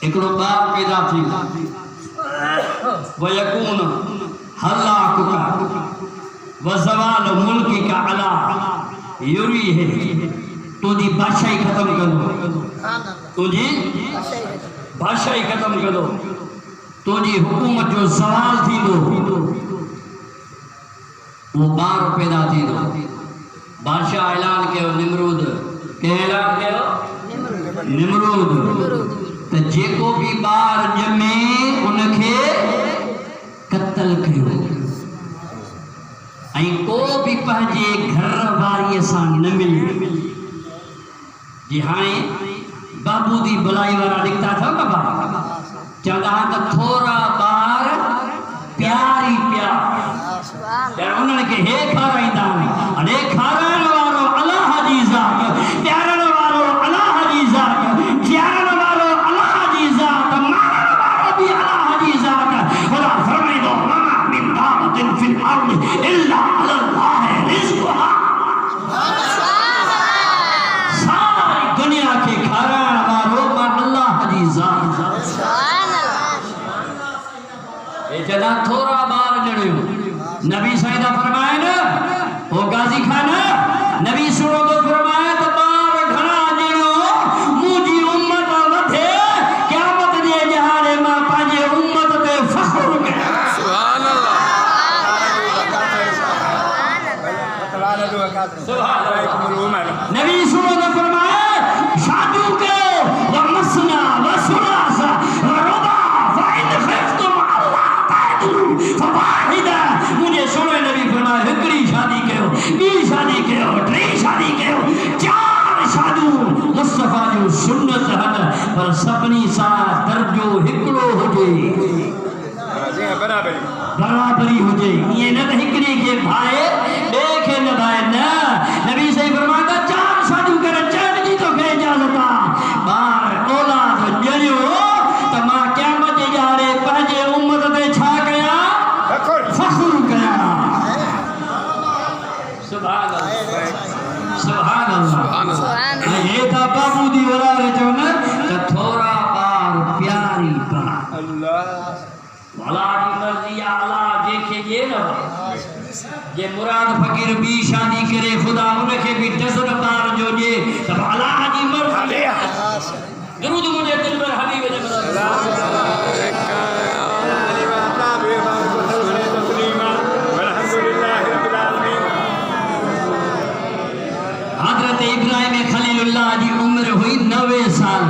एकड़ो बाप पैदा थी वयकून हल्लाकुका वज़वाल मुल्की का अला यूरी है तुझी बादशाही खत्म करो तुझी बादशाही खत्म करो तुझी हुकूमत जो सवाल थी दो वो बार पैदा थी दो बादशाह ऐलान कयो निमरूद के ऐलान कयो निमरूद तो जेको भी बार जमे उनके कत्ल कयो ऐं को भी पंहिंजे घर वारीअ सां न मिले जी हाणे बाबू दी भलाई वारा लिखता था ना बाबा चवंदा त थोरा ॿार प्यारी प्यार उन्हनि खे हे खाराईंदा आहिनि अने खाराइण वारो अलाह जी ज़ात प्यारण वारो अलाह जी ज़ात जियारण वारो अलाह जी ज़ात मारण वारो भी अलाह जी ज़ात खुदा फरमाईंदो वमा मिन दाबतिन फिल अर्द इल्ला अल्लाह रिज़्क़ुहा सारी दुनिया के खाराइण वारो अल्लाह जी ज़ात जदा थोड़ा बार जड़ियो नबी साईदा फरमाए न ओ गाजी खान नबी सुनो तो फरमाए तो बार घना जड़ियो मुजी उम्मत वधे क़यामत जे जहाने मां पांजे उम्मत ते फख्र में सुभान अल्लाह सुभान अल्लाह नबी सुनो तो फरमाए शादी के व मसना व सुलासा व रुबा व इन खफ्तुम फवाहिदा मुझे सुनो नबी फरमाए हिकड़ी शादी कयो बी शादी कयो टी शादी कयो चार शादी मुस्तफा जो सुन्नत हन पर सभनी सा दर्जो हिकड़ो होजे बराबरी होजे ये न हिकड़ी के भाई बे के न भाई न नबी सही फरमाता चार शादी कर चैन जी तो के इजाजत बार औलाद जरियो त मां क़यामत जे यारे पंहिंजे उम्मत ते छा कया फख्र कया सुभान अल्लाह सुभान अल्लाह ये था बाबू दी वलारे चवन त थोड़ा बार प्यारी बार अल्लाह वाला की मर्जी आला देखे जे न जे मुराद फकीर बी शादी करे खुदा उनके भी डजन बार जो जे तब अल्लाह की मर्जी दरूद मुझे दिल पर हबीब ने हजरत इब्राहिम खलीलुल्लाह की उम्र हुई 90 साल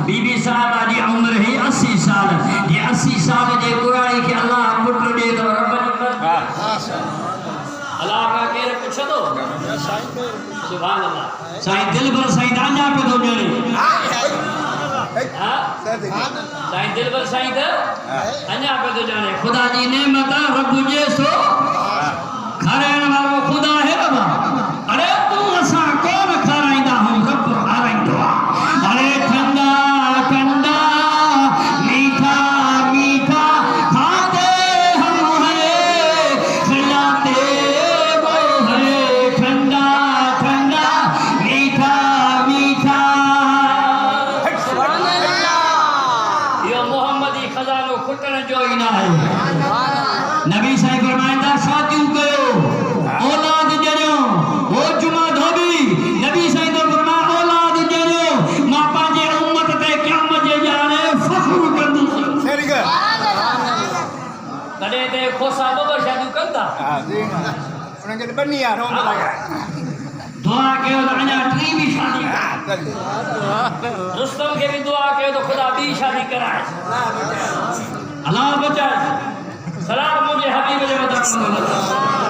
बीबी साहबा की उम्र है 80 साल ये 80 साल जे कुरानी के अल्लाह पुत्र दे तो रब की मर्जी अल्लाह का केर पूछ दो सुभान अल्लाह साईं दिल भर साईं दांजा पे दो जने हां साईं दिल भर साईं द अन्या पे दो जाने खुदा जी नेमत रब जे सो खाराइण वारो खुदा है बाबा अरे तू असा कौन खाराइंदा हम रब खाराइंदो अरे ठंडा ठंडा मीठा मीठा खाते हम है खिलाते वो है ठंडा ठंडा मीठा मीठा सुभान अल्लाह यो मोहम्मदी खजानो खुटण जो ही ना है नबी साईं फरमाइंदा शादियूं कयो औलाद जरियो ओ जुमा धोबी नबी साईं तो फरमा औलाद जरियो मां पांजे उम्मत ते क़यामत जे जाने फख्र कंदू सही ग कदे ते खोसा बबर शादी कंदा हां जी उन के बन्नी यार रोंद लगा दुआ कयो त अना टी भी शादी रुस्तम के भी दुआ कयो तो खुदा भी शादी कराए अल्लाह बचाए सलाम मुझे हबीब ने बताया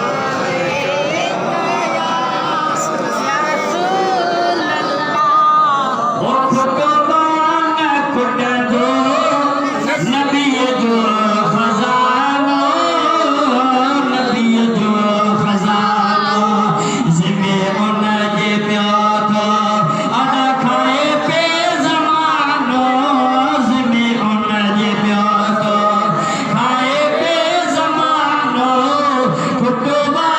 Kutuba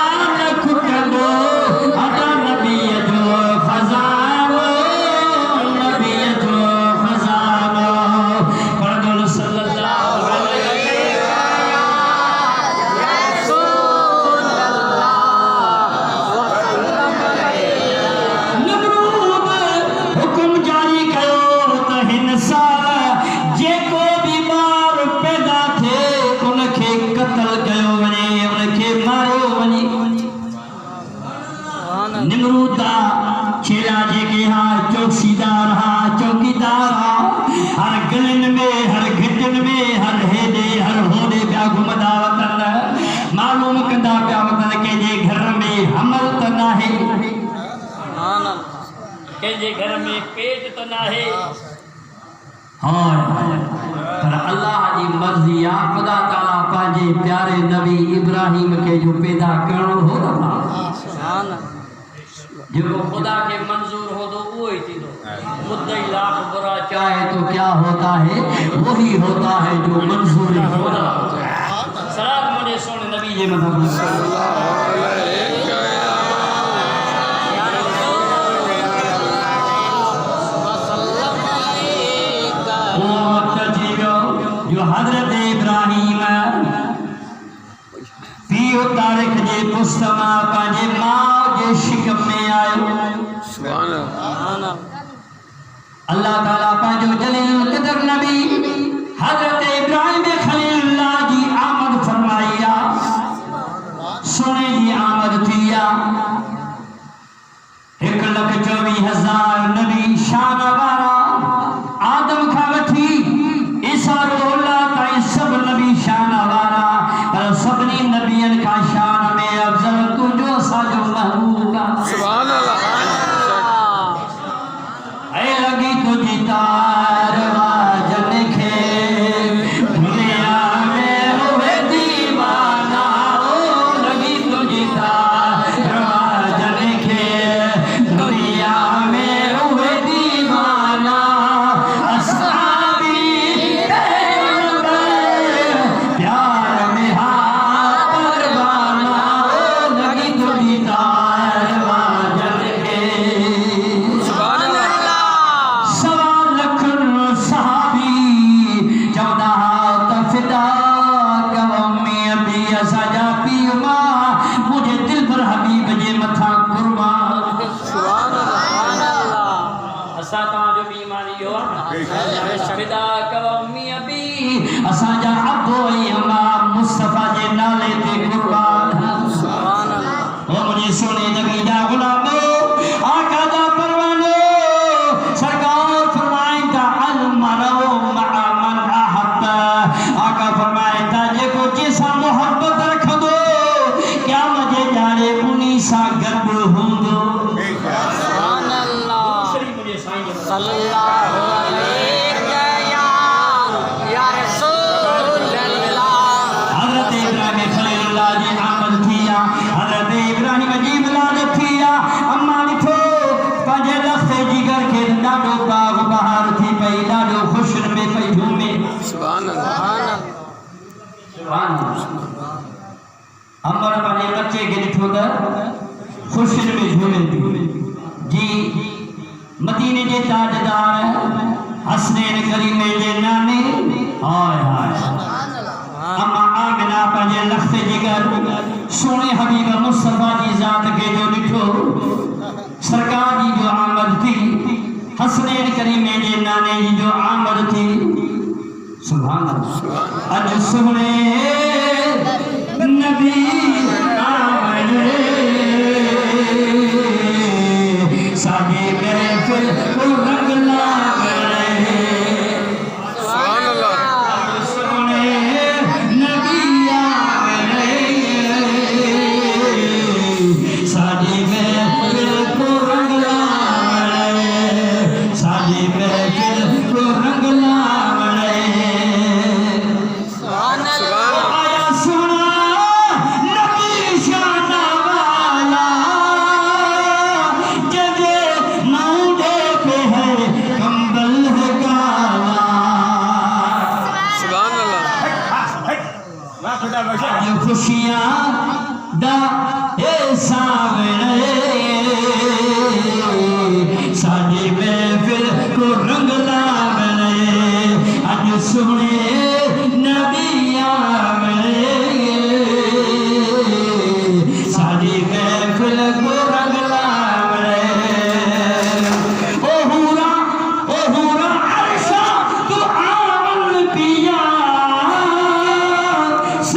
गलिन में हर घिटन में हर हेडे हर होडे पिया घुमदा वतन मालूम कंदा पिया वतन के जे घर में हमल त नाहे के जे घर में पेट त नाहे हाँ पर अल्लाह जी मर्जी आ खुदा ताला पांजे प्यारे नबी इब्राहिम के जो पैदा करणो हो था जो खुदा के मंजूर हो तो वो ही थी मुद्दई लाख बुरा चाहे तो क्या होता है वही होता है जो मंजूर होता है सलात मुझे सोने नबी जी मतलब जो हजरत इब्राहिम पियो तारिक जे पुस्तमा पांजे मां जे शिकम में आयो सुभान अल्लाह ताला पांजो जलील कदर नबी हजरत इब्राहिम खलीलुल्लाह जी आमद फरमाया सोने जी आमद थिया 1,24,000 नबी शान वारा आदम का वठी ईसा रोला ताई सब नबी शान वारा पर सबनी नबियन का शान में अफजल तू जो साजो महबूब सुभान अल्लाह ऐ लगी तुझी तार वाजन के दुनिया में हुए दीवाना ओ लगी तुझी तार वाजन के दुनिया में हुए दीवाना अस्हाबी प्यार में हाथ परवाना ओ लगी तुझी तार वाजन के मुझे दिल पर हबीब जे मथा कुर्बान सुभान अल्लाह असा ता जो बीमारी हो फिदा कवमी अबी असा जा अब्बो अम्मा मुस्तफा जे नाले ते कुर्बान सुभान अल्लाह ओ मुझे सोने नबी दा गुलामो आका दा परवानो सरकार फरमाइंदा अल मरो मा मन अहब आका फरमाइंदा जे को जिसा मोहब्बत रख दो क्या मजे जाने उन्हीं सा गर्भ होंदो सुभान अल्लाह सल्लल्लाहु अलैहि या रसूल अल्लाह हजरत इब्राहिम खलीलुल्लाह जी आमद थिया हजरत इब्राहिम जी मिलाद थिया अम्मा लिखो पंजे लखे जिगर के डाडो बाग बहार थी पई डाडो खुश में पई झूमे सुभान अल्लाह सुभान अल्लाह अमर पाने बच्चे के दिखो द खुशी में झूमे जी मदीने के ताजदार हसनैन करीमे जे नाने हाय हाय अम्मा आमिना पाने लखते जिगर सोने हबीब मुस्तफा जी जात के जो दिखो सरकार जी जो आमद थी हसनैन करीमे जे नाने जी जो आमद थी सुभान अल्लाह अज सोने नबी आमने सागे महफिल को रंग लावणे सुभान अल्लाह सोने नबी आमने सागे महफिल को रंग लावणे सागे महफिल को रंग लावणे सुभान अल्लाह खुशियां दा सावणे साडी महफिल को रंग लावणे अज सुने